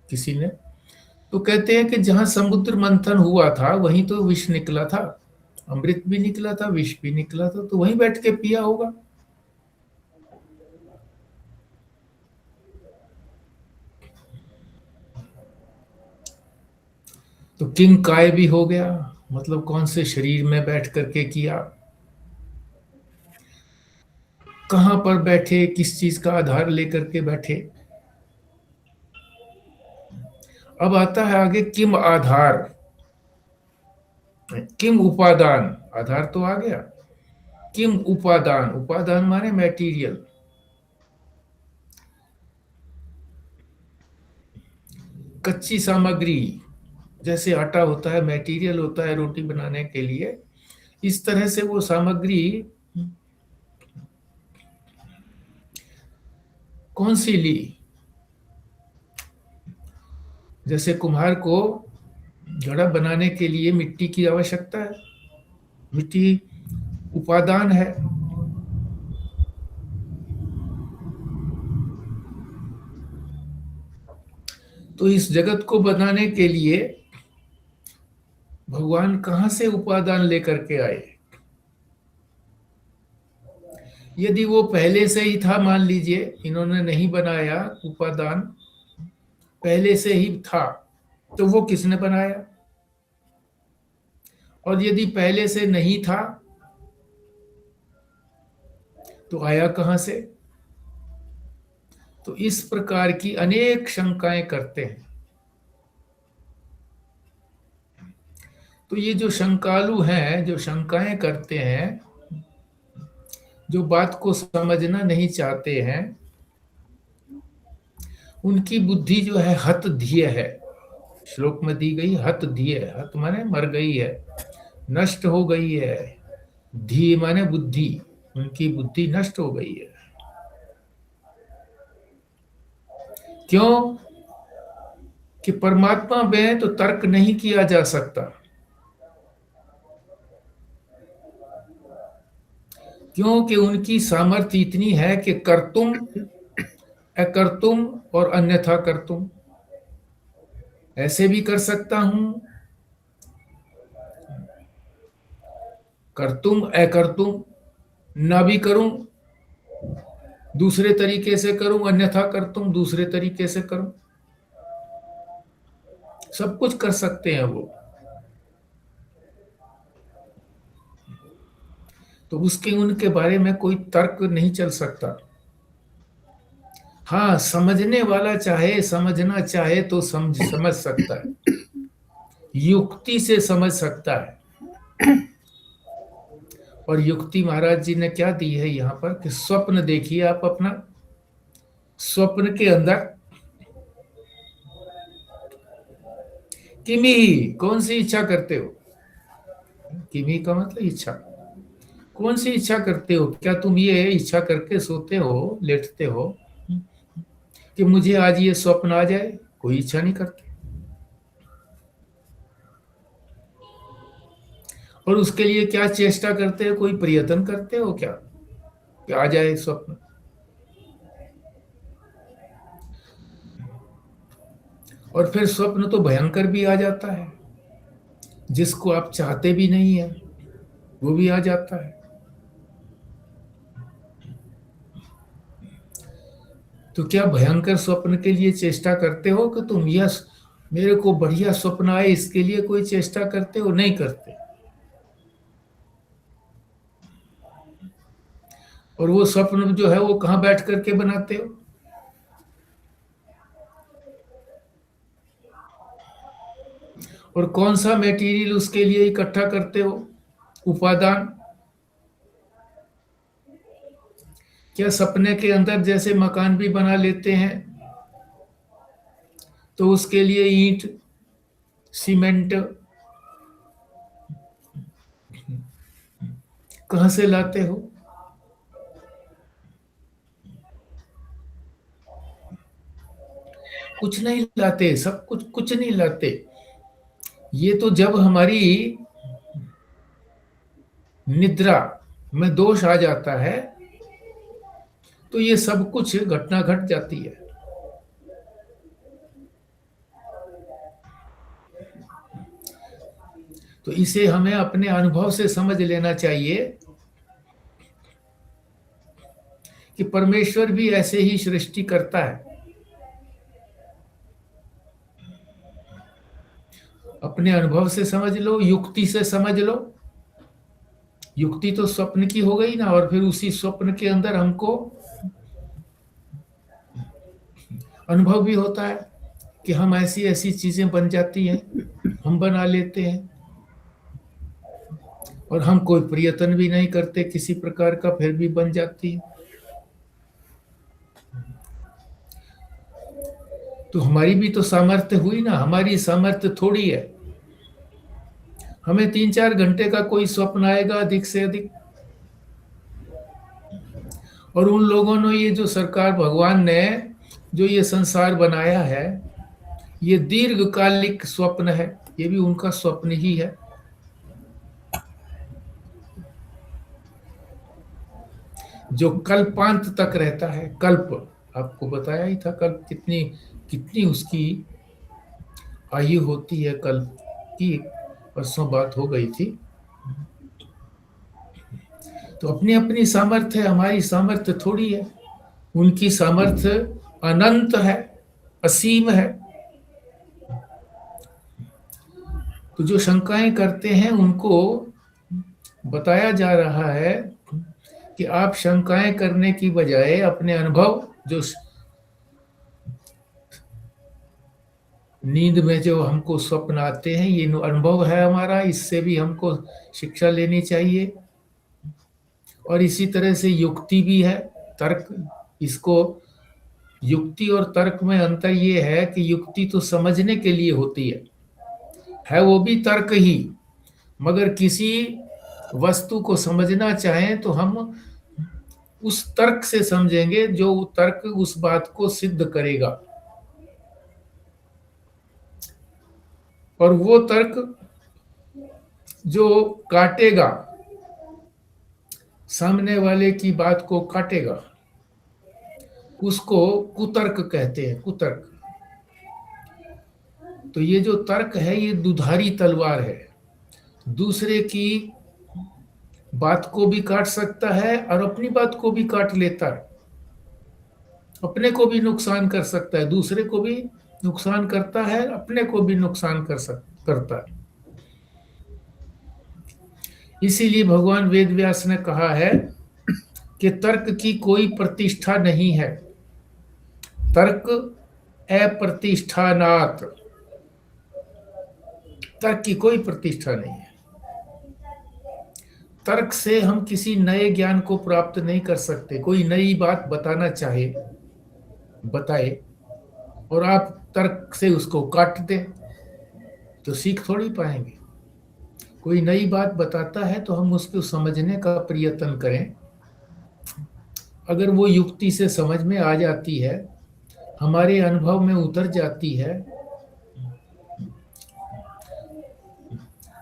किसी ने, तो कहते हैं कि जहां समुद्र मंथन हुआ था वहीं तो विष निकला था, अमृत भी निकला था, विष भी निकला था, तो वहीं बैठ के पिया होगा। तो किंग काय भी हो गया, मतलब कौन से शरीर में बैठ करके किया, कहां पर बैठे, किस चीज का आधार लेकर के बैठे। अब आता है आगे किम आधार, किम उपादान। आधार तो आ गया, किम उपादान, उपादान माने मटेरियल। कच्ची सामग्री, जैसे आटा होता है मटेरियल होता है रोटी बनाने के लिए, इस तरह से वो सामग्री कौन सी ली। जैसे कुम्हार को घड़ा बनाने के लिए मिट्टी की आवश्यकता है, मिट्टी उपादान है। तो इस जगत को बनाने के लिए भगवान कहां से उपादान लेकर के आए। यदि वो पहले से ही था, मान लीजिए इन्होंने नहीं बनाया, उपादान पहले से ही था, तो वो किसने बनाया। और यदि पहले से नहीं था तो आया कहां से। तो इस प्रकार की अनेक शंकाएं करते हैं। तो ये जो शंकालु हैं, जो शंकाएं करते हैं, जो बात को समझना नहीं चाहते हैं, उनकी बुद्धि जो है हत धिय है। श्लोक में दी गई हत धिय, हत माने मर गई है, नष्ट हो गई है। धी माने बुद्धि, उनकी बुद्धि नष्ट हो गई है। क्यों कि परमात्मा में तो तर्क नहीं किया जा सकता। क्योंकि उनकी सामर्थ्य इतनी है कि कर्तुम, अकर्तुम और अन्यथा कर्तुम, ऐसे भी कर सकता हूं, कर्तुम अकर्तुम ना भी करूं, दूसरे तरीके से करूं, अन्यथा कर्तुम दूसरे तरीके से करूं, सब कुछ कर सकते हैं वो। तो उसके उनके बारे में कोई तर्क नहीं चल सकता। हाँ, समझने वाला चाहे, समझना चाहे तो समझ सकता है, युक्ति से समझ सकता है। और युक्ति महाराज जी ने क्या दी है यहां पर कि स्वप्न देखिए आप अपना, स्वप्न के अंदर किमी, कौन सी इच्छा करते हो। किमी का मतलब इच्छा, कौन सी इच्छा करते हो। क्या तुम ये इच्छा करके सोते हो, लेटते हो कि मुझे आज ये स्वप्न आ जाए, कोई इच्छा नहीं करते। और उसके लिए क्या चेष्टा करते हो, कोई प्रयत्न करते हो क्या कि आ जाए स्वप्न। और फिर स्वप्न तो भयंकर भी आ जाता है, जिसको आप चाहते भी नहीं है वो भी आ जाता है। तो क्या भयंकर स्वप्न के लिए चेष्टा करते हो कि तुम यह मेरे को बढ़िया स्वप्न आए इसके लिए कोई चेष्टा करते हो, नहीं करते। और वो स्वप्न जो है वो कहां बैठ करके बनाते हो। और कौन सा मटेरियल उसके लिए इकट्ठा करते हो, उपादान। क्या सपने के अंदर जैसे मकान भी बना लेते हैं तो उसके लिए ईंट, सीमेंट कहां से लाते हो। कुछ नहीं लाते, सब कुछ कुछ नहीं लाते। ये तो जब हमारी निद्रा में दोष आ जाता है तो ये सब कुछ घटना घट जाती है। तो इसे हमें अपने अनुभव से समझ लेना चाहिए कि परमेश्वर भी ऐसे ही सृष्टि करता है। अपने अनुभव से समझ लो, युक्ति से समझ लो। युक्ति तो स्वप्न की हो गई ना, और फिर उसी स्वप्न के अंदर हमको अनुभव भी होता है कि हम ऐसी ऐसी चीजें बन जाती हैं, हम बना लेते हैं, और हम कोई प्रयत्न भी नहीं करते किसी प्रकार का, फिर भी बन जाती है। तो हमारी भी तो सामर्थ्य हुई ना, हमारी सामर्थ्य थोड़ी है। हमें 3-4 घंटे का कोई स्वप्न आएगा अधिक से अधिक, और उन लोगों ने ये जो सरकार, भगवान ने जो ये संसार बनाया है, ये दीर्घकालिक स्वप्न है, ये भी उनका स्वप्न ही है। जो कल्पांत तक रहता है। कल्प, आपको बताया ही था कल्प कितनी कितनी उसकी आयु होती है। कल्प की परसों बात हो गई थी। तो अपनी अपनी सामर्थ्य है, हमारी सामर्थ्य थोड़ी है। उनकी सामर्थ्य अनंत है, असीम है। तो जो शंकाएं करते हैं उनको बताया जा रहा है कि आप शंकाएं करने की बजाय अपने अनुभव, जो नींद में जो हमको स्वप्न आते हैं, ये अनुभव है हमारा, इससे भी हमको शिक्षा लेनी चाहिए। और इसी तरह से युक्ति भी है, तर्क। इसको युक्ति और तर्क में अंतर ये है कि युक्ति तो समझने के लिए होती है वो भी तर्क ही। मगर किसी वस्तु को समझना चाहें तो हम उस तर्क से समझेंगे जो तर्क उस बात को सिद्ध करेगा। और वो तर्क जो काटेगा, सामने वाले की बात को काटेगा, उसको कुतर्क कहते हैं। कुतर्क। तो ये जो तर्क है, ये दुधारी तलवार है। दूसरे की बात को भी काट सकता है और अपनी बात को भी काट लेता है। अपने को भी नुकसान कर सकता है, दूसरे को भी नुकसान करता है, अपने को भी नुकसान करता है। इसीलिए भगवान वेद व्यास ने कहा है कि तर्क की कोई प्रतिष्ठा नहीं है। तर्क अप्रतिष्ठानात्। तर्क की कोई प्रतिष्ठा नहीं है। तर्क से हम किसी नए ज्ञान को प्राप्त नहीं कर सकते। कोई नई बात बताना चाहे, बताए, और आप तर्क से उसको काट दें तो सीख थोड़ी पाएंगे। कोई नई बात बताता है तो हम उसको समझने का प्रयत्न करें। अगर वो युक्ति से समझ में आ जाती है, हमारे अनुभव में उतर जाती है,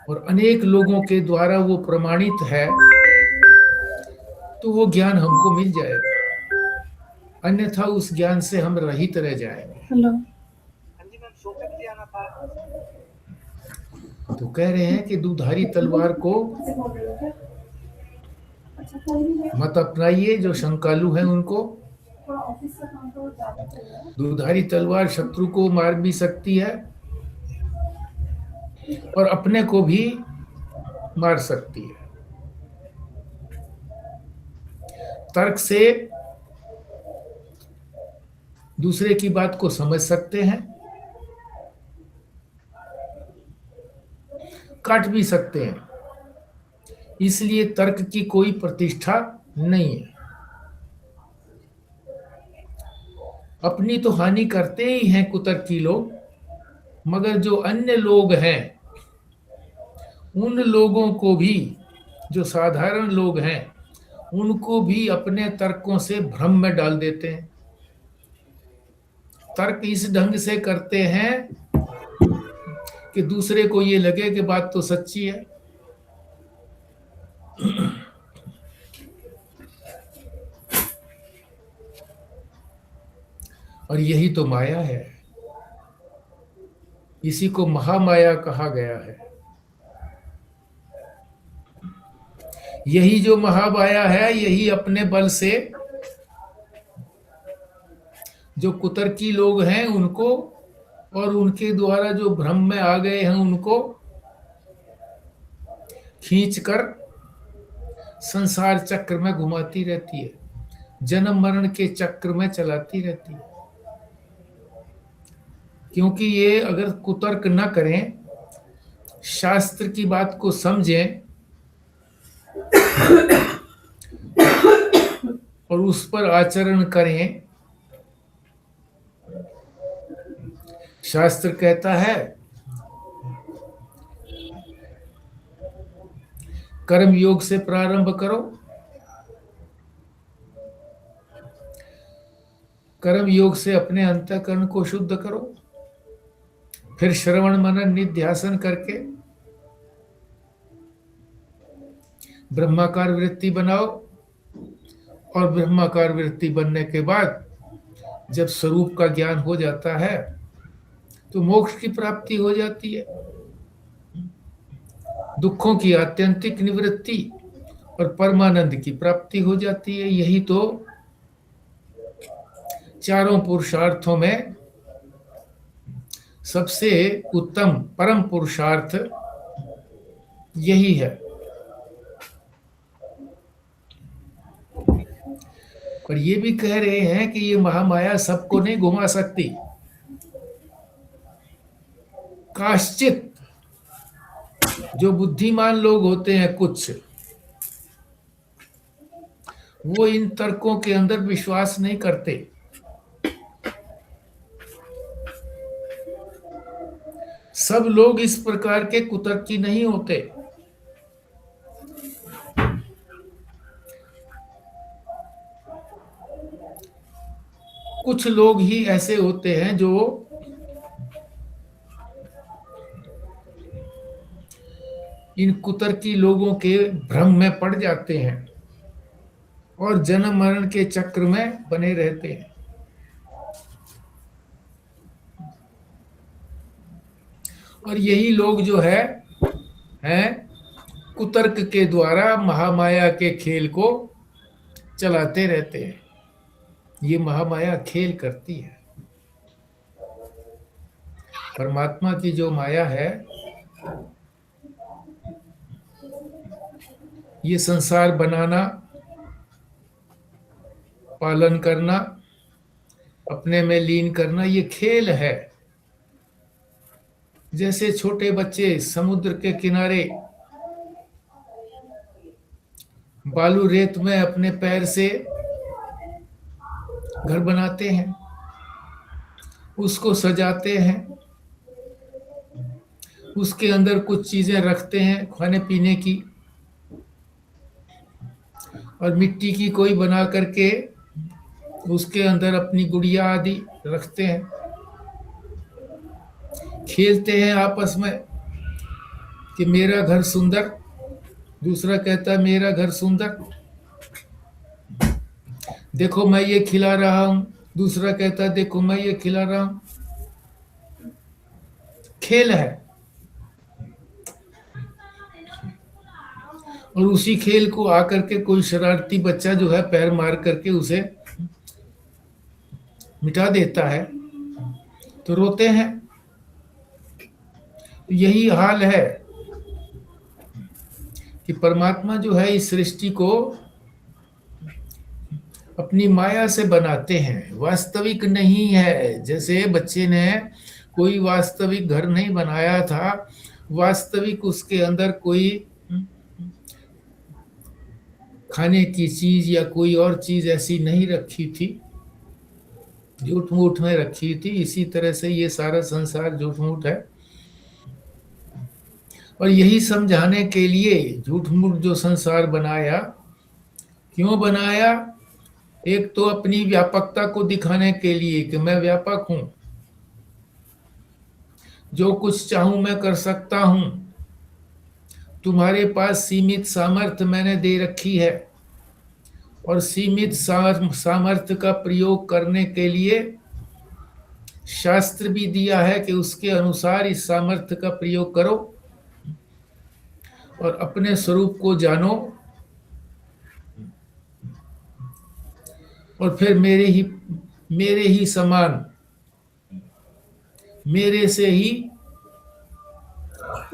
और अनेक लोगों के द्वारा वो प्रमाणित है, तो वो ज्ञान हमको मिल जाएगा। अन्यथा उस ज्ञान से हम रहित रह जाएंगे। हेलो। तो कह रहे हैं कि दुधारी तलवार को मत अपनाइए। जो शंकालु हैं उनको, दुधारी तलवार शत्रु को मार भी सकती है और अपने को भी मार सकती है। तर्क से दूसरे की बात को समझ सकते हैं, काट भी सकते हैं। इसलिए तर्क की कोई प्रतिष्ठा नहीं है। अपनी तो हानि करते ही हैं कुतर्की लोग, मगर जो अन्य लोग हैं, उन लोगों को भी, जो साधारण लोग हैं, उनको भी अपने तर्कों से भ्रम में डाल देते हैं। तर्क इस ढंग से करते हैं कि दूसरे को ये लगे कि बात तो सच्ची है। और यही तो माया है। इसी को महामाया कहा गया है। यही जो महामाया है, यही अपने बल से जो कुतर्की लोग हैं उनको और उनके द्वारा जो भ्रम में आ गए हैं उनको खींचकर संसार चक्र में घुमाती रहती है, जन्म मरण के चक्र में चलाती रहती है। क्योंकि ये अगर कुतर्क न करें, शास्त्र की बात को समझें और उस पर आचरण करें। शास्त्र कहता है कर्म योग से प्रारंभ करो, कर्म योग से अपने अंतःकरण को शुद्ध करो, फिर श्रवण मनन निध्यासन करके ब्रह्माकार वृत्ति बनाओ, और ब्रह्माकार वृत्ति बनने के बाद जब स्वरूप का ज्ञान हो जाता है तो मोक्ष की प्राप्ति हो जाती है, दुखों की आत्यंतिक निवृत्ति और परमानंद की प्राप्ति हो जाती है। यही तो चारों पुरुषार्थों में सबसे उत्तम परम पुरुषार्थ यही है। पर ये भी कह रहे हैं कि ये महामाया सबको नहीं घुमा सकती, काश्चित जो बुद्धिमान लोग होते हैं कुछ, वो इन तर्कों के अंदर विश्वास नहीं करते। सब लोग इस प्रकार के कुतर्की नहीं होते। कुछ लोग ही ऐसे होते हैं जो इन कुतर्की लोगों के भ्रम में पड़ जाते हैं और जन्म मरण के चक्र में बने रहते हैं। और यही लोग जो है कुतर्क के द्वारा महामाया के खेल को चलाते रहते हैं। ये महामाया खेल करती है। परमात्मा की जो माया है, ये संसार बनाना, पालन करना, अपने में लीन करना, ये खेल है। जैसे छोटे बच्चे समुद्र के किनारे बालू रेत में अपने पैर से घर बनाते हैं, उसको सजाते हैं, उसके अंदर कुछ चीजें रखते हैं खाने पीने की, और मिट्टी की कोई बना करके उसके अंदर अपनी गुड़िया आदि रखते हैं, खेलते हैं आपस में कि मेरा घर सुंदर, दूसरा कहता है मेरा घर सुंदर, देखो मैं ये खिला रहा हूं, दूसरा कहता है देखो मैं ये खिला रहा हूं। खेल है। और उसी खेल को आकर के कोई शरारती बच्चा जो है पैर मार करके उसे मिटा देता है तो रोते हैं। यही हाल है कि परमात्मा जो है इस सृष्टि को अपनी माया से बनाते हैं, वास्तविक नहीं है। जैसे बच्चे ने कोई वास्तविक घर नहीं बनाया था, वास्तविक उसके अंदर कोई खाने की चीज या कोई और चीज ऐसी नहीं रखी थी, झूठ मूठ में रखी थी। इसी तरह से ये सारा संसार झूठ मूठ है। और यही समझाने के लिए झूठ मूठ जो संसार बनाया, क्यों बनाया? एक तो अपनी व्यापकता को दिखाने के लिए कि मैं व्यापक हूं, जो कुछ चाहूं मैं कर सकता हूं, तुम्हारे पास सीमित सामर्थ्य मैंने दे रखी है, और सीमित सामर्थ्य का प्रयोग करने के लिए शास्त्र भी दिया है कि उसके अनुसार इस सामर्थ्य का प्रयोग करो और अपने स्वरूप को जानो और फिर मेरे ही समान, मेरे से ही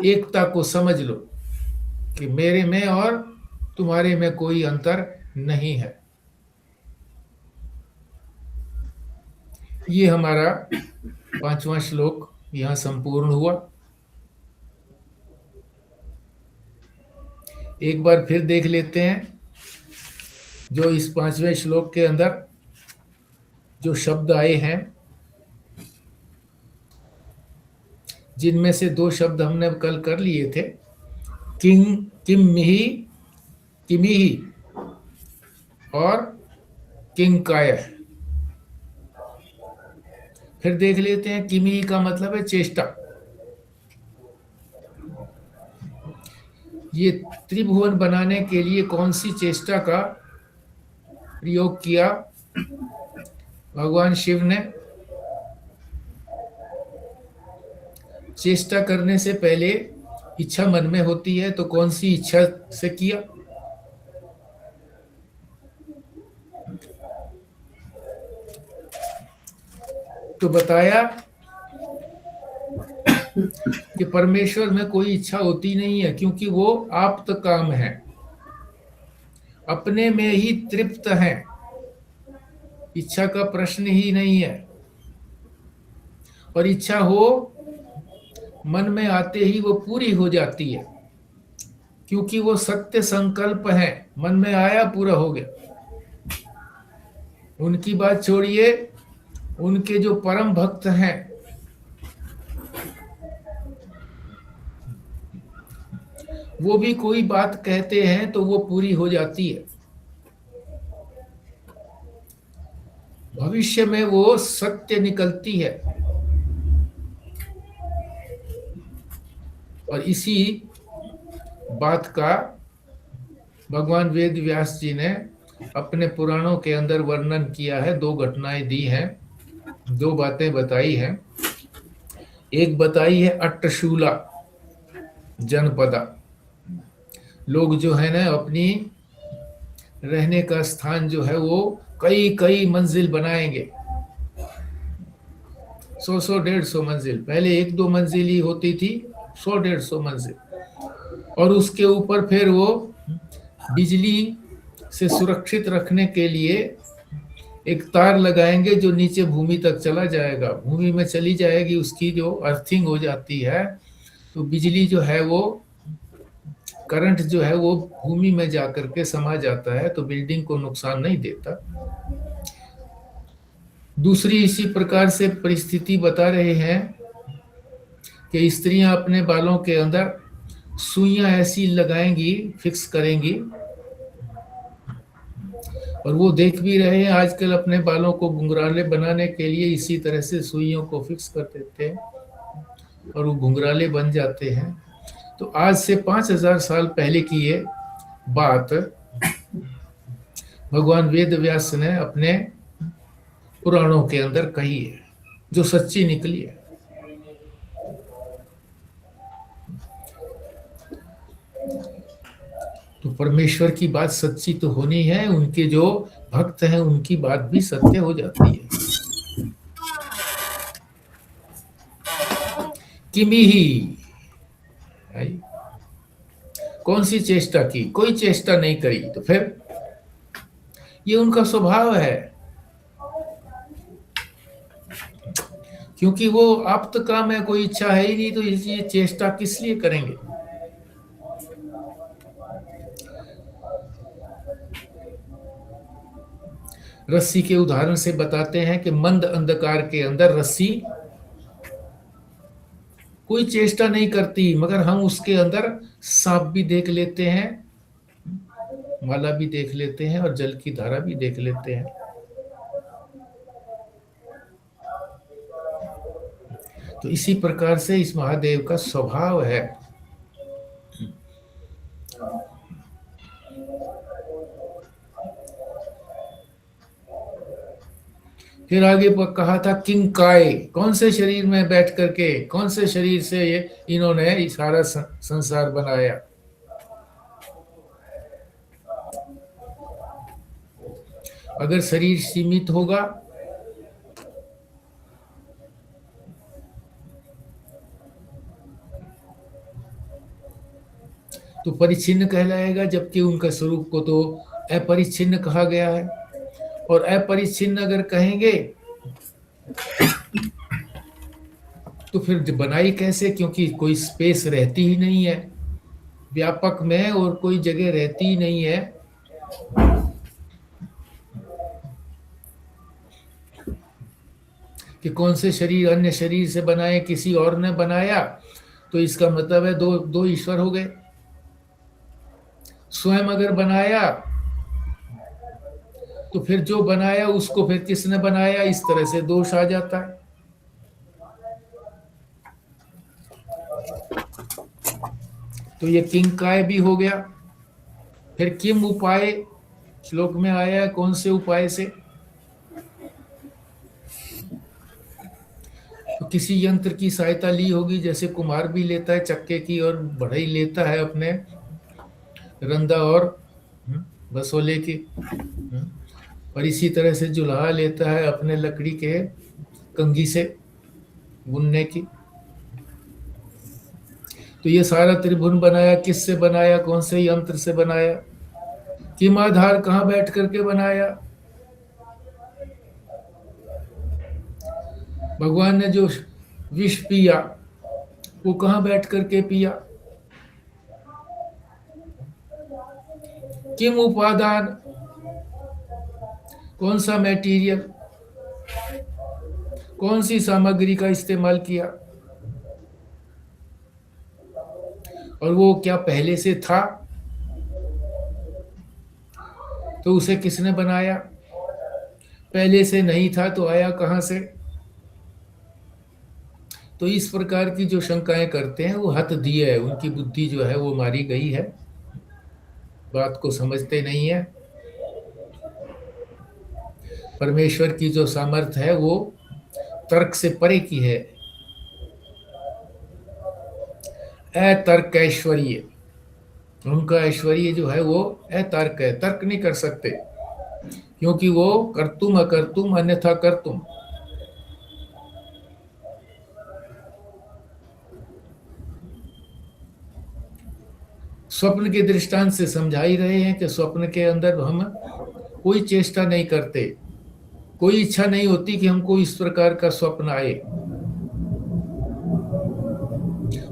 एकता को समझ लो कि मेरे में और तुम्हारे में कोई अंतर नहीं है। ये हमारा 5वां श्लोक यहां संपूर्ण हुआ। एक बार फिर देख लेते हैं जो इस 5वें श्लोक के अंदर जो शब्द आए हैं, जिनमें से 2 शब्द हमने कल कर लिए थे, किंग किमिहि किमिहि और किंकाय। फिर देख लेते हैं, किमिहि का मतलब है चेष्टा। ये त्रिभुवन बनाने के लिए कौन सी चेष्टा का प्रयोग किया भगवान शिव ने? चेष्टा करने से पहले इच्छा मन में होती है, तो कौन सी इच्छा से किया? तो बताया कि परमेश्वर में कोई इच्छा होती नहीं है, क्योंकि वो आप्त काम है, अपने में ही तृप्त है, इच्छा का प्रश्न ही नहीं है। और इच्छा हो मन में आते ही वो पूरी हो जाती है, क्योंकि वो सत्य संकल्प है, मन में आया पूरा हो गया। उनकी बात छोड़िए, उनके जो परम भक्त हैं, वो भी कोई बात कहते हैं तो वो पूरी हो जाती है। भविष्य में वो सत्य निकलती है। और इसी बात का भगवान वेद व्यास जी ने अपने पुराणों के अंदर वर्णन किया है। 2 घटनाएं दी हैं, 2 बातें बताई हैं। एक बताई है अट्टशूला जनपदा। लोग जो है ना, अपनी रहने का स्थान जो है वो कई कई मंजिल बनाएंगे, 100 150 मंजिल। पहले 1-2 मंजिल ही होती थी, 100 150 मंजिल। और उसके ऊपर फिर वो बिजली से सुरक्षित रखने के लिए एक तार लगाएंगे जो नीचे भूमि तक चला जाएगा। भूमि में चली जाएगी, उसकी जो अर्थिंग हो जाती है, तो बिजली जो है वो, करंट जो है वो भूमि में जाकर के समा जाता है, तो बिल्डिंग को नुकसान नहीं देता। दूसरी इसी प्रकार से परिस्थिति बता रहे हैं कि स्त्रियां अपने बालों के अंदर सुइयां ऐसी लगाएंगी, फिक्स करेंगी। और वो देख भी रहे हैं आजकल, अपने बालों को घुंघराले बनाने के लिए इसी तरह से सुइयों को फिक्स कर देते हैं और वो घुंघराले बन जाते हैं। तो आज से 5000 साल पहले की ये बात भगवान वेद व्यास ने अपने पुराणों के अंदर कही है, जो सच्ची निकली है। तो परमेश्वर की बात सच्ची तो होनी है, उनके जो भक्त हैं उनकी बात भी सत्य हो जाती है। किमिहि, कौन सी चेष्टा की? कोई चेष्टा नहीं करी। तो फिर ये उनका स्वभाव है, क्योंकि वो आप्त काम है, कोई इच्छा है ही नहीं, तो ये चेष्टा किस लिए करेंगे? रस्सी के उदाहरण से बताते हैं कि मंद अंधकार के अंदर रस्सी कोई चेष्टा नहीं करती, मगर हम उसके अंदर सांप भी देख लेते हैं, माला भी देख लेते हैं और जल की धारा भी देख लेते हैं। तो इसी प्रकार से इस महादेव का स्वभाव है। फिर आगे कहा था किंकाय, कौन से शरीर में बैठ करके, कौन से शरीर से ये इन्होंने सारा संसार बनाया? अगर शरीर सीमित होगा तो परिच्छिन्न कहलाएगा, जबकि उनका स्वरूप को तो अपरिच्छिन्न कहा गया है। और अपरिच्छिन्न अगर कहेंगे तो फिर बनाई कैसे, क्योंकि कोई स्पेस रहती ही नहीं है व्यापक में, और कोई जगह रहती ही नहीं है। कि कौन से शरीर अन्य शरीर से बनाए, किसी और ने बनाया, तो इसका मतलब है दो दो ईश्वर हो गए। स्वयं अगर बनाया तो फिर जो बनाया उसको फिर किसने बनाया, इस तरह से दोष आ जाता है। तो ये किंग काय भी हो गया। फिर किम उपाय श्लोक में आया है, कौन से उपाय से, तो किसी यंत्र की सहायता ली होगी, जैसे कुम्हार भी लेता है चक्के की, और बढ़ई लेता है अपने रंदा और बसोले की, और इसी तरह से जुल्हा लेता है अपने लकड़ी के कंघी से बुनने की। तो ये सारा त्रिभुवन बनाया किससे बनाया, कौन से यंत्र से बनाया, किम आधार कहाँ बैठ करके बनाया। भगवान ने जो विष पिया वो कहाँ बैठ करके पिया, किम उपादान, कौन सा मटेरियल, कौन सी सामग्री का इस्तेमाल किया, और वो क्या पहले से था, तो उसे किसने बनाया, पहले से नहीं था तो आया कहां से। तो इस प्रकार की जो शंकाएं करते हैं वो हत दिए है, उनकी बुद्धि जो है वो मारी गई है, बात को समझते नहीं है। परमेश्वर की जो सामर्थ्य है वो तर्क से परे की है, अतर्क ऐश्वर्य, उनका ऐश्वर्य जो है वो अतर्क है, तर्क नहीं कर सकते, क्योंकि वो कर्तुम अकर्तुम अन्यथा कर्तुम। स्वप्न के दृष्टांत से समझा ही रहे हैं कि स्वप्न के अंदर हम कोई चेष्टा नहीं करते, कोई इच्छा नहीं होती कि हमको इस प्रकार का स्वप्न आए,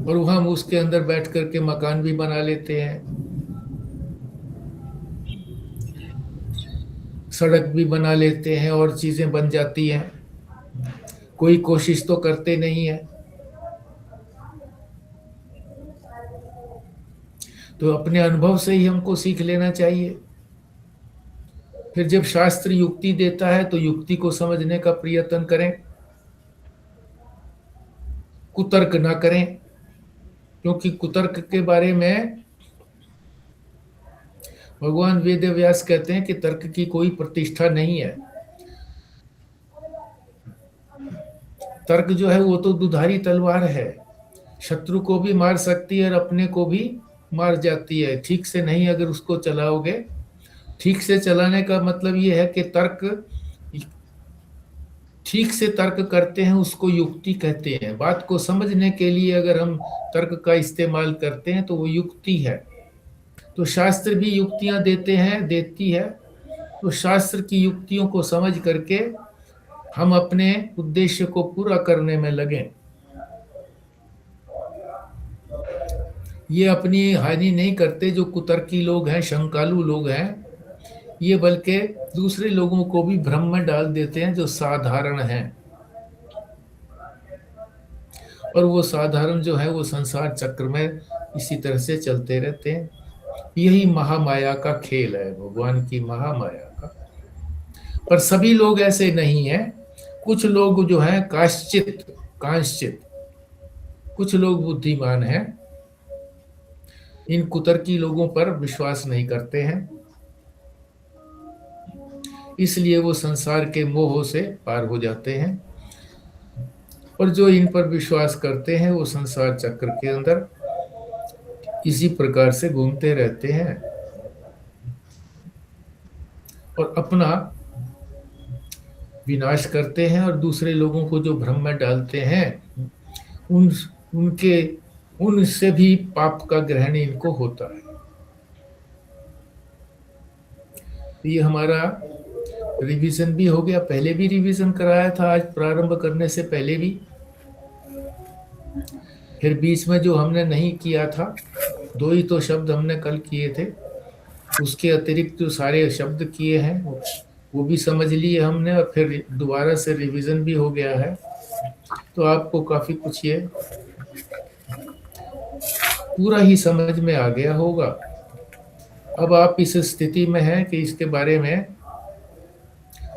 और वहां हम उसके अंदर बैठ करके मकान भी बना लेते हैं, सड़क भी बना लेते हैं, और चीजें बन जाती हैं, कोई कोशिश तो करते नहीं है। तो अपने अनुभव से ही हमको सीख लेना चाहिए। फिर जब शास्त्र युक्ति देता है तो युक्ति को समझने का प्रयत्न करें, कुतर्क ना करें, क्योंकि कुतर्क के बारे में भगवान वेद व्यास कहते हैं कि तर्क की कोई प्रतिष्ठा नहीं है। तर्क जो है वो तो दुधारी तलवार है, शत्रु को भी मार सकती है और अपने को भी मार जाती है, ठीक से नहीं अगर उसको चलाओगे। ठीक से चलाने का मतलब ये है कि तर्क, ठीक से तर्क करते हैं उसको युक्ति कहते हैं। बात को समझने के लिए अगर हम तर्क का इस्तेमाल करते हैं तो वो युक्ति है। तो शास्त्र भी युक्तियां देते हैं, देती है। तो शास्त्र की युक्तियों को समझ करके हम अपने उद्देश्य को पूरा करने में लगें। ये अपनी हानि नहीं करते जो कुतर्की लोग हैं, शंकालु लोग हैं, ये बल्कि दूसरे लोगों को भी भ्रम में डाल देते हैं जो साधारण हैं, और वो साधारण जो है वो संसार चक्र में इसी तरह से चलते रहते हैं। यही महामाया का खेल है, भगवान की महामाया का। पर सभी लोग ऐसे नहीं हैं, कुछ लोग जो हैं काश्चित कांश्चित, कुछ लोग बुद्धिमान हैं, इन कुतर्की लोगों पर विश्वास नहीं करते हैं, इसलिए वो संसार के मोह से पार हो जाते हैं। और जो इन पर विश्वास करते हैं वो संसार चक्र के अंदर इसी प्रकार से घूमते रहते हैं और अपना विनाश करते हैं और दूसरे लोगों को जो भ्रम में डालते हैं, उन उनके उनसे भी पाप का ग्रहण इनको होता है। तो ये हमारा रिवीजन भी हो गया, पहले भी रिवीजन कराया था, आज प्रारंभ करने से पहले भी। फिर बीच में जो हमने नहीं किया था, 2 ही तो शब्द हमने कल किए थे, उसके अतिरिक्त जो सारे शब्द किए हैं वो भी समझ लिए हमने, और फिर दोबारा से रिवीजन भी हो गया है। तो आपको काफी कुछ ये पूरा ही समझ में आ गया होगा। अब आप इस स्थिति में हैं कि इसके बारे में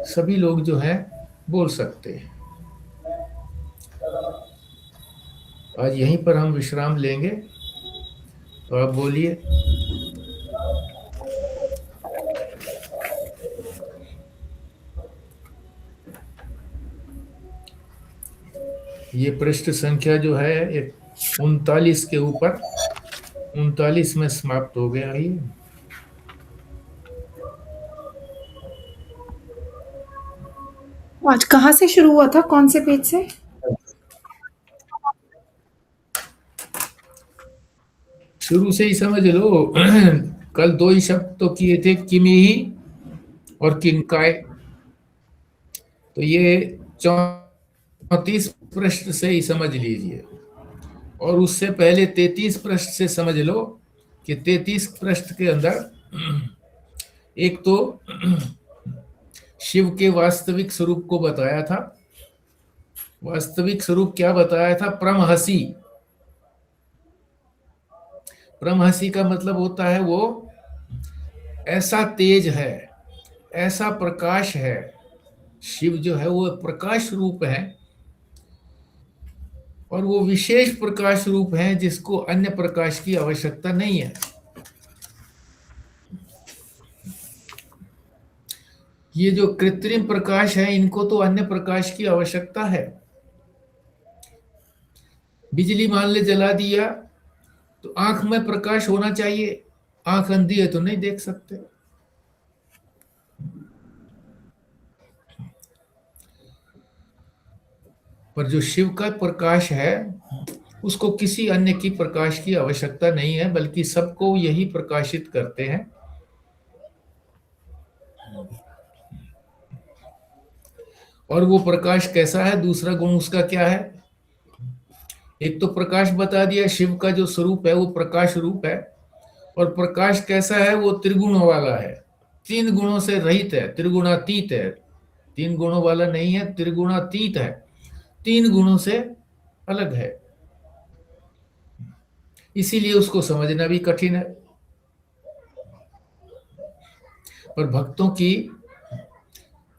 सभी लोग जो हैं बोल सकते हैं। आज यहीं पर हम विश्राम लेंगे, तो आप बोलिए। ये पृष्ठ संख्या जो है 39 के ऊपर, 39 में समाप्त हो गया ये। आज कहाँ से शुरू हुआ था, कौन से पेज से? शुरू से ही समझ लो। कल 2 ही शब्द तो किए थे, किमी ही और किंकाय। तो ये 34 पृष्ठ से ही समझ लीजिए, और उससे पहले 33 पृष्ठ से समझ लो कि 33 पृष्ठ के अंदर एक तो शिव के वास्तविक स्वरूप को बताया था। वास्तविक स्वरूप क्या बताया था? परमहसी। परमहसी का मतलब होता है वो ऐसा तेज है, ऐसा प्रकाश है। शिव जो है वो प्रकाश रूप है, और वो विशेष प्रकाश रूप है जिसको अन्य प्रकाश की आवश्यकता नहीं है। ये जो कृत्रिम प्रकाश है, इनको तो अन्य प्रकाश की आवश्यकता है। बिजली मान ले जला दिया, तो आंख में प्रकाश होना चाहिए, आंख अंधी है तो नहीं देख सकते। पर जो शिव का प्रकाश है, उसको किसी अन्य की प्रकाश की आवश्यकता नहीं है, बल्कि सबको यही प्रकाशित करते हैं। और वो प्रकाश कैसा है? दूसरा गुण उसका क्या है? एक तो प्रकाश बता दिया, शिव का जो स्वरूप है वो प्रकाश रूप है। और प्रकाश कैसा है? वो त्रिगुणों वाला है, 3 गुणों से रहित है, त्रिगुणातीत है। 3 गुणों वाला नहीं है, त्रिगुणातीत है, 3 गुणों से अलग है। इसीलिए उसको समझना भी कठिन है। पर भक्तों की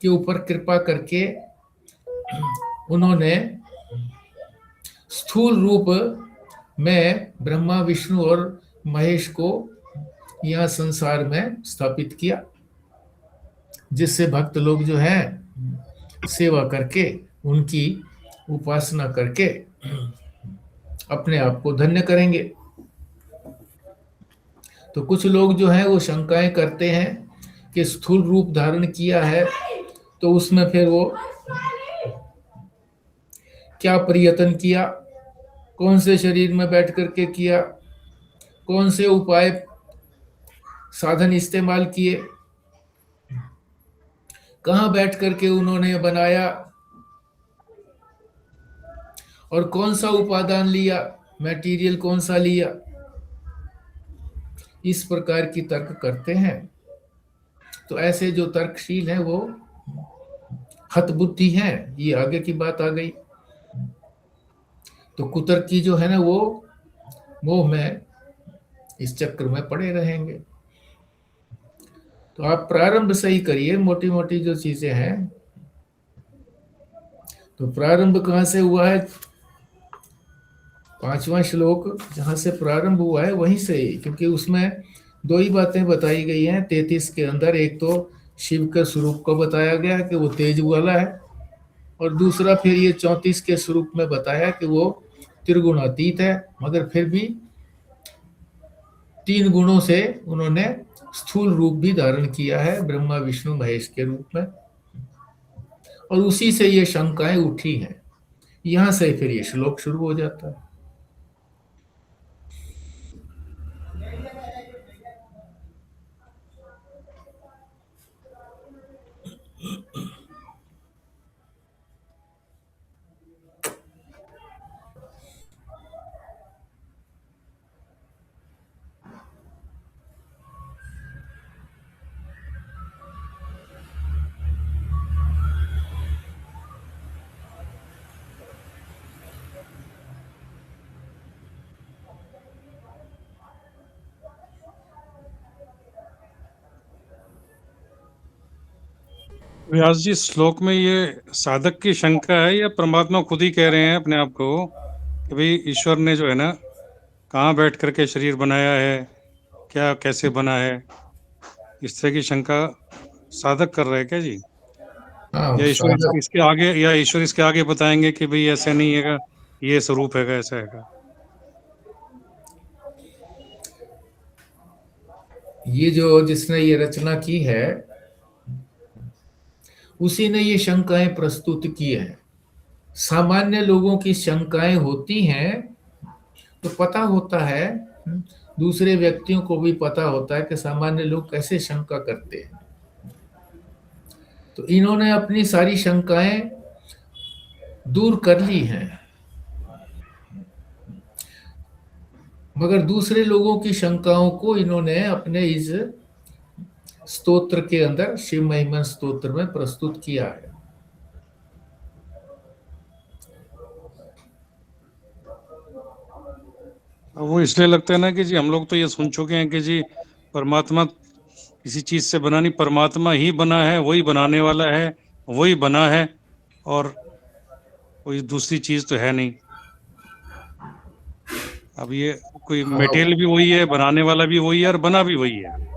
के ऊपर कृपा करके उन्होंने स्थूल रूप में ब्रह्मा, विष्णु और महेश को यहाँ संसार में स्थापित किया, जिससे भक्त लोग जो है सेवा करके, उनकी उपासना करके अपने आप को धन्य करेंगे। तो कुछ लोग जो हैं वो शंकाएं करते हैं कि स्थूल रूप धारण किया है, तो उसमें फिर वो क्या प्रयत्न किया, कौन से शरीर में बैठ करके किया, कौन से उपाय साधन इस्तेमाल किए, कहाँ बैठ करके उन्होंने बनाया, और कौन सा उपादान लिया, मटेरियल कौन सा लिया। इस प्रकार की तर्क करते हैं। तो ऐसे जो तर्कशील हैं वो हतबुद्धि हैं। ये आगे की बात आ गई। तो कुतर्की जो है ना, वो मोह में, इस चक्र में पड़े रहेंगे। तो आप प्रारंभ सही करिए, मोटी मोटी जो चीजें हैं। तो प्रारंभ कहाँ से हुआ है? 5वां श्लोक जहां से प्रारंभ हुआ है वहीं से ही, क्योंकि उसमें 2 ही बातें बताई गई हैं 33 के अंदर। एक तो शिव के स्वरूप को बताया गया कि वो तेज वाला है, और दूसरा फिर ये 34 के स्वरूप में बताया कि वो त्रिगुणातीत है, मगर फिर भी 3 गुणों से उन्होंने स्थूल रूप भी धारण किया है, ब्रह्मा, विष्णु, महेश के रूप में। और उसी से ये शंकाएं उठी हैं। यहां से फिर ये श्लोक शुरू हो जाता है। व्यास जी, श्लोक में ये साधक की शंका है या परमात्मा खुद ही कह रहे हैं अपने आप को कि भाई ईश्वर ने जो है ना, कहाँ बैठ करके शरीर बनाया है, क्या कैसे बना है, इस तरह की शंका साधक कर रहे हैं क्या जी? हाँ, या ईश्वर इसके आगे बताएंगे कि भाई ऐसे नहीं हैगा, ये स्वरूप हैगा, ऐसा हैगा? ये जो जिसने ये रचना की है उसी ने ये शंकाएं प्रस्तुत की हैं। सामान्य लोगों की शंकाएं होती हैं तो पता होता है, दूसरे व्यक्तियों को भी पता होता है कि सामान्य लोग कैसे शंका करते हैं। तो इन्होंने अपनी सारी शंकाएं दूर कर ली हैं, मगर दूसरे लोगों की शंकाओं को इन्होंने अपने इस स्तोत्र के अंदर, शिव महिमन स्तोत्र में प्रस्तुत किया है। अब वो इसलिए लगता है ना कि जी हम लोग तो ये सुन चुके हैं कि जी परमात्मा किसी चीज से बना नहीं, परमात्मा ही बना है, वही बनाने वाला है, वही बना है, और कोई दूसरी चीज तो है नहीं। अब ये कोई मटेरियल भी वही है, बनाने वाला भी वही है, और बना भी वही है।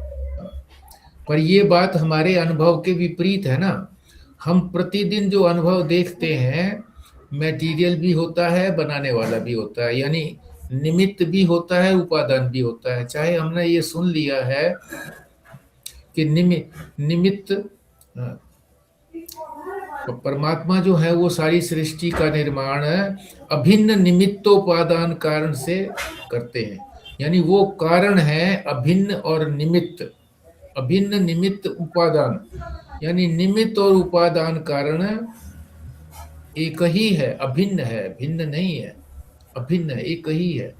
पर ये बात हमारे अनुभव के विपरीत है ना। हम प्रतिदिन जो अनुभव देखते हैं, मटेरियल भी होता है, बनाने वाला भी होता है, यानी निमित्त भी होता है, उपादान भी होता है। चाहे हमने ये सुन लिया है कि निमित्त परमात्मा जो है वो सारी सृष्टि का निर्माण अभिन्न निमित्तोपादान कारण से करते हैं, यानी वो कारण है अभिन्न और निमित्त। अभिन्न निमित्त उपादान, यानी निमित्त और उपादान कारण एक ही है, अभिन्न है, भिन्न नहीं है, अभिन्न है, एक ही है।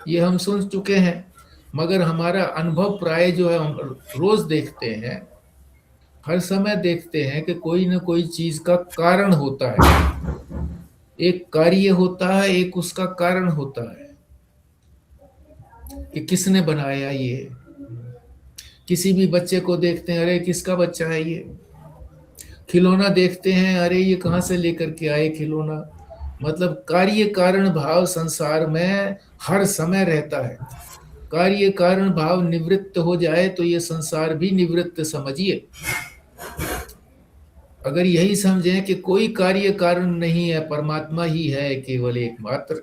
ये हम सुन चुके हैं, मगर हमारा अनुभव प्राय जो है हम रोज देखते हैं, हर समय देखते हैं कि कोई ना कोई चीज का कारण होता है। एक कार्य होता है, एक उसका कारण होता है कि किसने बनाया ये। किसी भी बच्चे को देखते हैं, अरे किसका बच्चा है ये। खिलौना देखते हैं, अरे ये कहाँ से लेकर के आए खिलौना। मतलब कार्य कारण भाव संसार में हर समय रहता है। कार्य कारण भाव निवृत्त हो जाए तो ये संसार भी निवृत्त समझिए। अगर यही समझें कि कोई कार्य कारण नहीं है, परमात्मा ही है केवल एकमात्र।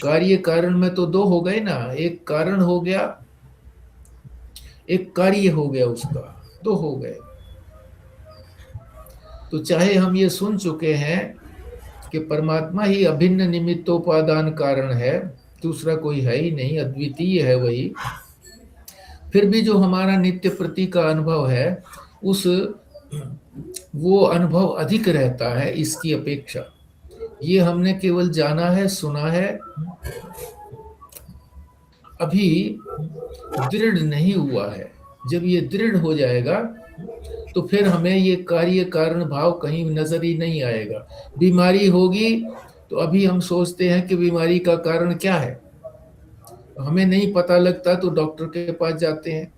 कार्य कारण में तो दो हो गए ना, एक कारण हो गया, एक कार्य हो गया, उसका दो हो गए। तो चाहे हम ये सुन चुके हैं कि परमात्मा ही अभिन्न निमित्तोपादान कारण है, दूसरा कोई है ही नहीं, अद्वितीय है वही, फिर भी जो हमारा नित्य प्रति का अनुभव है उस वो अनुभव अधिक रहता है इसकी अपेक्षा। ये हमने केवल जाना है, सुना है, अभी दृढ़ नहीं हुआ है। जब ये दृढ़ हो जाएगा तो फिर हमें ये कार्य कारण भाव कहीं नजर ही नहीं आएगा। बीमारी होगी तो अभी हम सोचते हैं कि बीमारी का कारण क्या है, हमें नहीं पता लगता तो डॉक्टर के पास जाते हैं,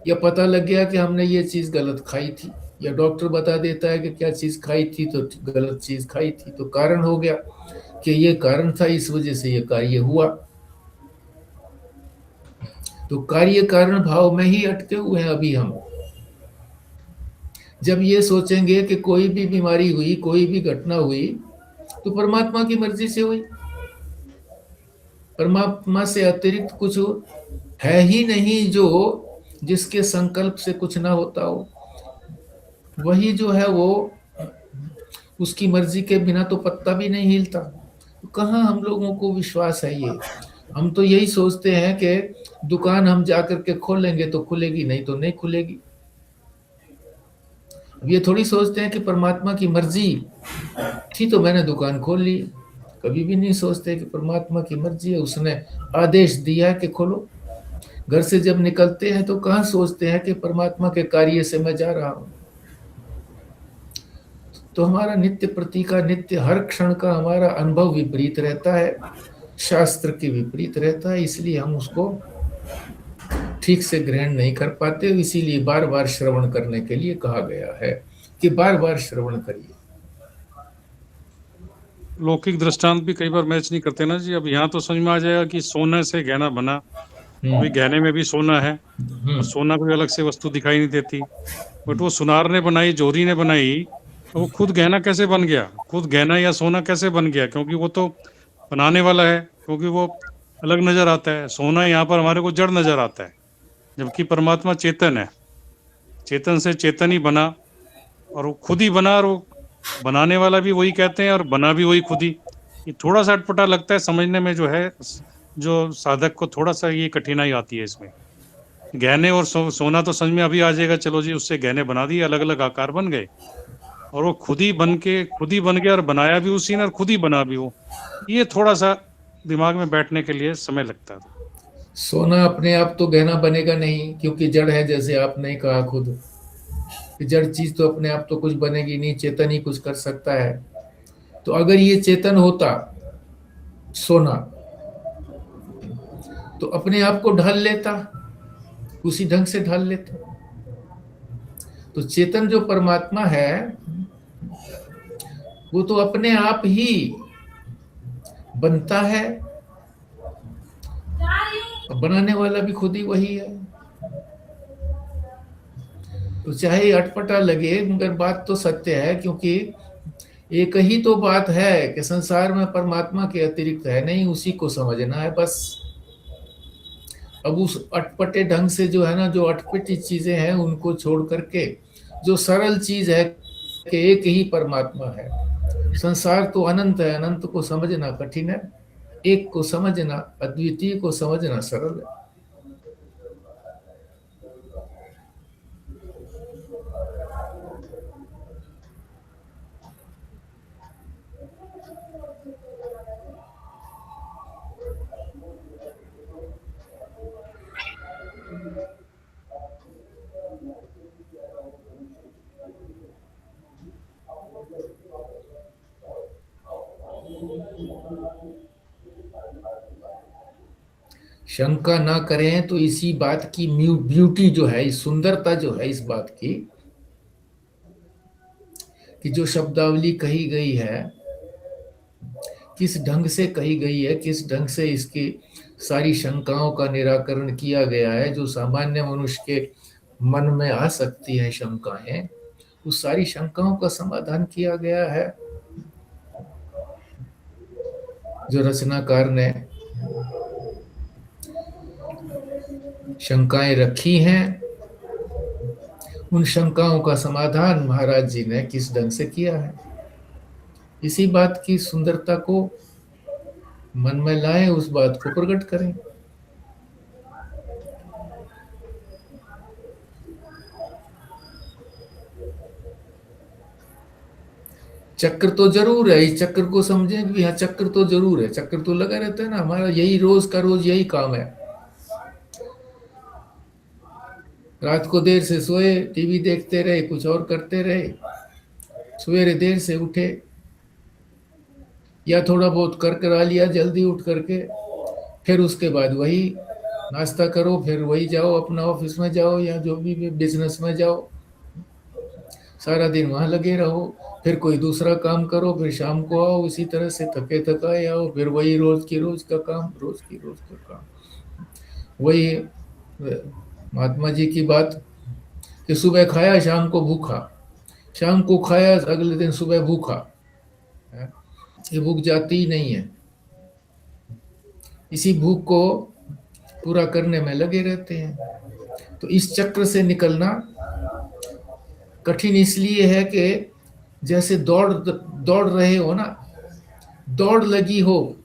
या पता लग गया कि हमने ये चीज गलत खाई थी, या डॉक्टर बता देता है कि क्या चीज खाई थी, तो गलत चीज खाई थी, तो कारण हो गया कि ये कारण था, इस वजह से ये कार्य हुआ। तो कार्य कारण भाव में ही अटके हुए हैं अभी हम। जब ये सोचेंगे कि कोई भी बीमारी हुई, कोई भी घटना हुई, तो परमात्मा की मर्जी से हुई, परमात्मा से अतिरिक्त कुछ है ही नहीं जो जिसके संकल्प से कुछ ना होता हो। वही जो है वो उसकी मर्जी के बिना तो पत्ता भी नहीं हिलता। तो कहाँ हम लोगों को विश्वास है ये? हम तो यही सोचते हैं कि दुकान हम जाकर के खोलेंगे तो खुलेगी, नहीं तो नहीं खुलेगी। अब ये थोड़ी सोचते हैं कि परमात्मा की मर्जी थी तो मैंने दुकान खोल ली। कभी भी नहीं सोचते कि परमात्मा की मर्जी है, उसने आदेश दिया है कि खोलो। घर से जब निकलते हैं तो कहाँ सोचते हैं कि परमात्मा के कार्य से मैं जा रहा हूं। तो हमारा नित्य प्रति का, नित्य हर क्षण का हमारा अनुभव विपरीत रहता है, शास्त्र के विपरीत रहता है, इसलिए हम उसको ठीक से ग्रहण नहीं कर पाते। इसीलिए बार बार श्रवण करने के लिए कहा गया है कि बार बार श्रवण करिए। लौकिक दृष्टांत भी कई बार मैच नहीं करते ना जी। अब यहाँ तो समझ में आ जाएगा कि सोने से गहना बना, अभी गहने में भी सोना है और सोना कोई अलग से वस्तु दिखाई नहीं देती। बट वो सुनार ने बनाई, जोहरी ने बनाई, तो वो खुद गहना कैसे बन गया, खुद गहना या सोना कैसे बन गया? क्योंकि वो तो बनाने वाला है, क्योंकि वो अलग नजर आता है। सोना यहाँ पर हमारे को जड़ नजर आता है, जबकि परमात्मा चेतन है। चेतन से चेतन ही बना और वो खुद ही बना, और वो बनाने वाला भी वही कहते हैं और बना भी वही खुद ही। ये थोड़ा सा अटपटा लगता है समझने में, जो है जो साधक को थोड़ा सा ये कठिनाई आती है इसमें। गहने और सोना तो समझ में अभी आ जाएगा, चलो जी उससे गहने बना दिए, अलग अलग आकार बन गए, और वो खुद ही बन गया और बनाया भी उसी ने और खुद ही बना भी वो। ये थोड़ा सा दिमाग में बैठने के लिए समय लगता है। सोना अपने आप तो गहना बनेगा नहीं, क्योंकि जड़ है, जैसे आपने कहा खुद कि जड़ चीज तो अपने आप तो कुछ बनेगी नहीं, चेतन ही कुछ कर सकता है। तो अगर ये चेतन होता सोना तो अपने आप को ढाल लेता, उसी ढंग से ढाल लेता। तो चेतन जो परमात्मा है वो तो अपने आप ही बनता है, और बनाने वाला भी खुद ही वही है। तो चाहे अटपटा लगे मगर बात तो सत्य है, क्योंकि एक ही तो बात है कि संसार में परमात्मा के अतिरिक्त है नहीं, उसी को समझना है बस। अब उस अटपटे ढंग से जो है ना, जो अटपटी चीजें हैं उनको छोड़ करके जो सरल चीज है कि एक ही परमात्मा है। संसार तो अनंत है, अनंत को समझना कठिन है, एक को समझना, अद्वितीय को समझना सरल है। शंका ना करें तो इसी बात की ब्यूटी जो है, इस सुंदरता जो है इस बात की, कि जो शब्दावली कही गई है किस ढंग से कही गई है, किस ढंग से इसकी सारी शंकाओं का निराकरण किया गया है। जो सामान्य मनुष्य के मन में आ सकती है शंकाएं, उस सारी शंकाओं का समाधान किया गया है। जो रचनाकार ने शंकाएं रखी हैं, उन शंकाओं का समाधान महाराज जी ने किस ढंग से किया है, इसी बात की सुंदरता को मन में लाएं, उस बात को प्रकट करें। चक्र तो जरूर है, इस चक्र को समझें कि हाँ चक्र तो जरूर है, चक्र तो लगा रहता है ना, हमारा यही रोज का रोज यही काम है। रात को देर से सोए, टीवी देखते रहे, कुछ और करते रहे, सवेरे देर से उठे, या थोड़ा बहुत कर करा लिया जल्दी उठ करके, फिर उसके बाद वही नाश्ता करो, फिर वही जाओ अपना ऑफिस में जाओ या जो भी बिजनेस में जाओ, सारा दिन वहां लगे रहो, फिर कोई दूसरा काम करो, फिर शाम को आओ, इसी तरह से थके थकाए आओ, फिर वही रोज की रोज का काम, रोज की रोज का काम। वही महात्मा जी की बात कि सुबह खाया शाम को भूखा, शाम को खाया अगले दिन सुबह भूखा, ये भूख जाती ही नहीं है। इसी भूख को पूरा करने में लगे रहते हैं। तो इस चक्र से निकलना कठिन इसलिए है कि जैसे दौड़ रहे हो ना, दौड़ लगी हो,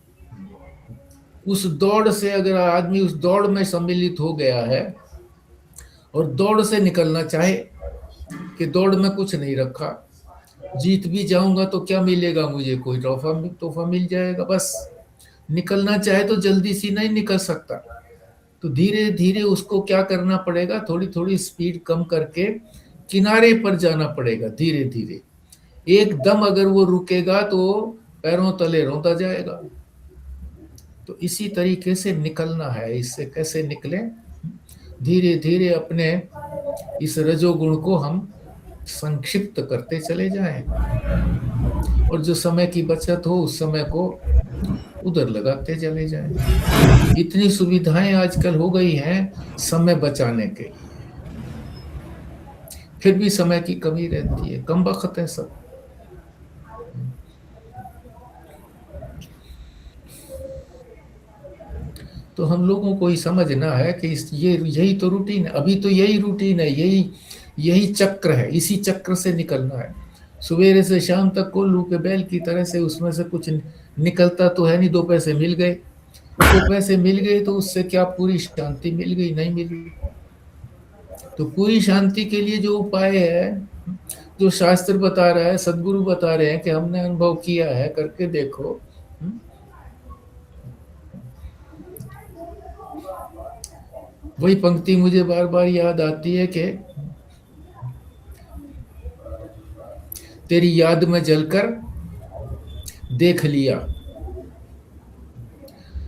उस दौड़ से अगर आदमी उस दौड़ में सम्मिलित हो गया है और दौड़ से निकलना चाहे कि दौड़ में कुछ नहीं रखा, जीत भी जाऊंगा तो क्या मिलेगा मुझे, कोई तोहफा मिल जाएगा, बस निकलना चाहे तो जल्दी सी नहीं निकल सकता। तो धीरे धीरे उसको क्या करना पड़ेगा, थोड़ी थोड़ी स्पीड कम करके किनारे पर जाना पड़ेगा धीरे धीरे। एकदम अगर वो रुकेगा तो पैरों तले रौंदा जाएगा। तो इसी तरीके से निकलना है। इससे कैसे निकले, धीरे धीरे अपने इस रजोगुण को हम संक्षिप्त करते चले जाएं और जो समय की बचत हो उस समय को उधर लगाते चले जाएं। इतनी सुविधाएं आजकल हो गई हैं समय बचाने के, फिर भी समय की कमी रहती है, कम वक्त है सब। तो हम लोगों को ही समझना है कि यही तो रूटीन है, अभी तो यही रूटीन है, यही चक्र है, इसी चक्र से निकलना है। सवेरे से शाम तक कोल्लू के बैल की तरह से उसमें से कुछ निकलता तो है नहीं। 2 पैसे मिल गए, 2 पैसे मिल गए तो उससे क्या पूरी शांति मिल गई? नहीं मिली। तो पूरी शांति के लिए जो उपाय है, जो शास्त्र बता रहा है, सदगुरु बता रहे हैं कि हमने अनुभव किया है, करके देखो। वही पंक्ति मुझे बार बार याद आती है कि तेरी याद में जलकर देख लिया,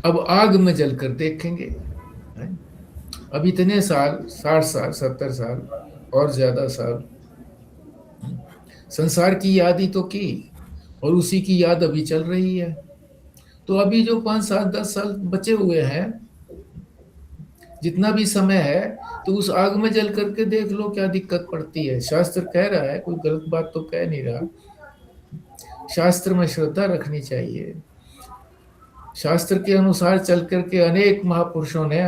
अब आग में जलकर देखेंगे। अब इतने साल, 60 साल, 70 साल और ज्यादा साल संसार की याद ही तो की, और उसी की याद अभी चल रही है। तो अभी जो 5 साल 10 साल बचे हुए हैं, जितना भी समय है, तो उस आग में जल करके देख लो, क्या दिक्कत पड़ती है। शास्त्र कह रहा है, कोई गलत बात तो कह नहीं रहा। शास्त्र में श्रद्धा रखनी चाहिए। शास्त्र के अनुसार चल करके अनेक महापुरुषों ने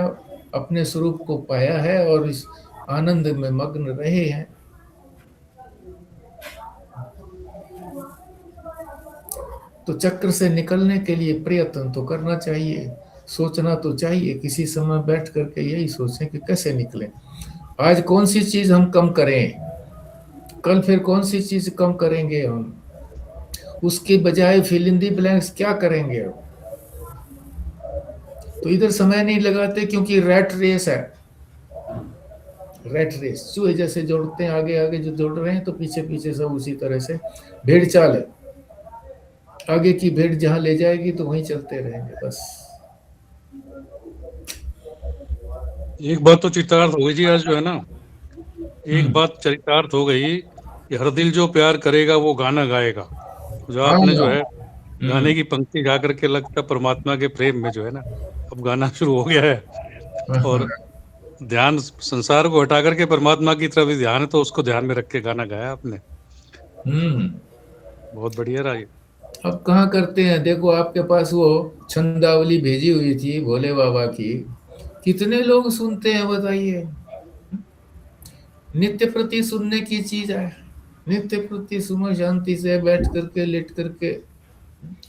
अपने स्वरूप को पाया है और इस आनंद में मग्न रहे हैं। तो चक्र से निकलने के लिए प्रयत्न तो करना चाहिए, सोचना तो चाहिए। किसी समय बैठ करके यही सोचें कि कैसे निकलें, आज कौन सी चीज हम कम करें, कल फिर कौन सी चीज कम करेंगे हम, उसके बजाय फिल इन दी ब्लैंक्स क्या करेंगे हम। तो इधर समय नहीं लगाते क्योंकि रैट रेस है। रैट रेस, चूहे जैसे जोड़ते हैं, आगे आगे जो जोड़ रहे हैं तो पीछे पीछे सब उसी तरह से भेड़ चाल है। आगे की भेड़ जहां ले जाएगी तो वहीं चलते रहेंगे बस। एक बात तो चरितार्थ हो गई जी आज जो है ना, एक बात चरितार्थ हो गई कि हर दिल जो प्यार करेगा वो गाना गाएगा। जो आपने जो है गाने की पंक्ति गा करके लगता परमात्मा के प्रेम में जो है ना अब गाना शुरू हो गया है। और ध्यान संसार को हटा करके परमात्मा की तरफ ध्यान है, तो उसको ध्यान में रख के गाना गाया आपने। बहुत बढ़िया रहा ये। अब कहाँ करते हैं, देखो आपके पास वो छंदावली भेजी हुई थी भोले बाबा की, कितने लोग सुनते हैं बताइए। नित्य प्रति सुनने की चीज है, नित्य प्रति सुनो, शांति से बैठ करके, लेट करके,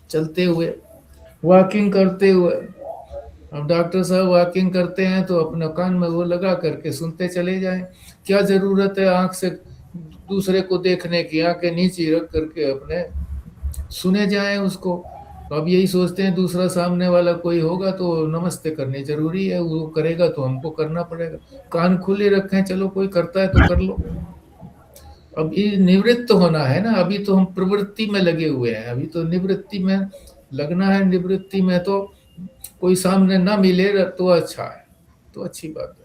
चलते हुए, वॉकिंग करते हुए। अब डॉक्टर साहब वॉकिंग करते हैं तो अपने कान में वो लगा करके सुनते चले जाएं। क्या जरूरत है आंख से दूसरे को देखने की, आंखें नीचे रख करके अपने सुने जाएं उसको। तो अब यही सोचते हैं दूसरा सामने वाला कोई होगा तो नमस्ते करनी जरूरी है, वो करेगा तो हमको करना पड़ेगा। कान खुले रखें, चलो कोई करता है तो कर लो। अब ये निवृत्त तो होना है ना, अभी तो हम प्रवृत्ति में लगे हुए हैं, अभी तो निवृत्ति में लगना है। निवृत्ति में तो कोई सामने ना मिले तो अच्छा है, तो अच्छी बात है।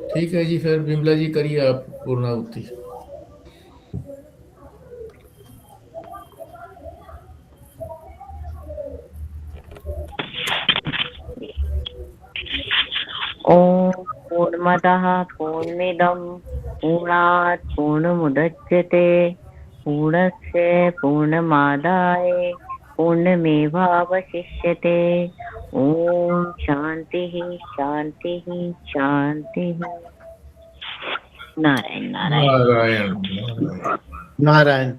ठीक है जी, फिर बिमला जी करिए आप पूर्णाहुति। ओम पूर्णमदः पूर्णमिदं पूर्णात् पूर्णमुदच्यते पूर्णस्य पूर्णमादाय पूर्णमेवावशिष्यते। ओम शांति शांति शांति। नारायण नारायण नारायण नारायण। नारायण।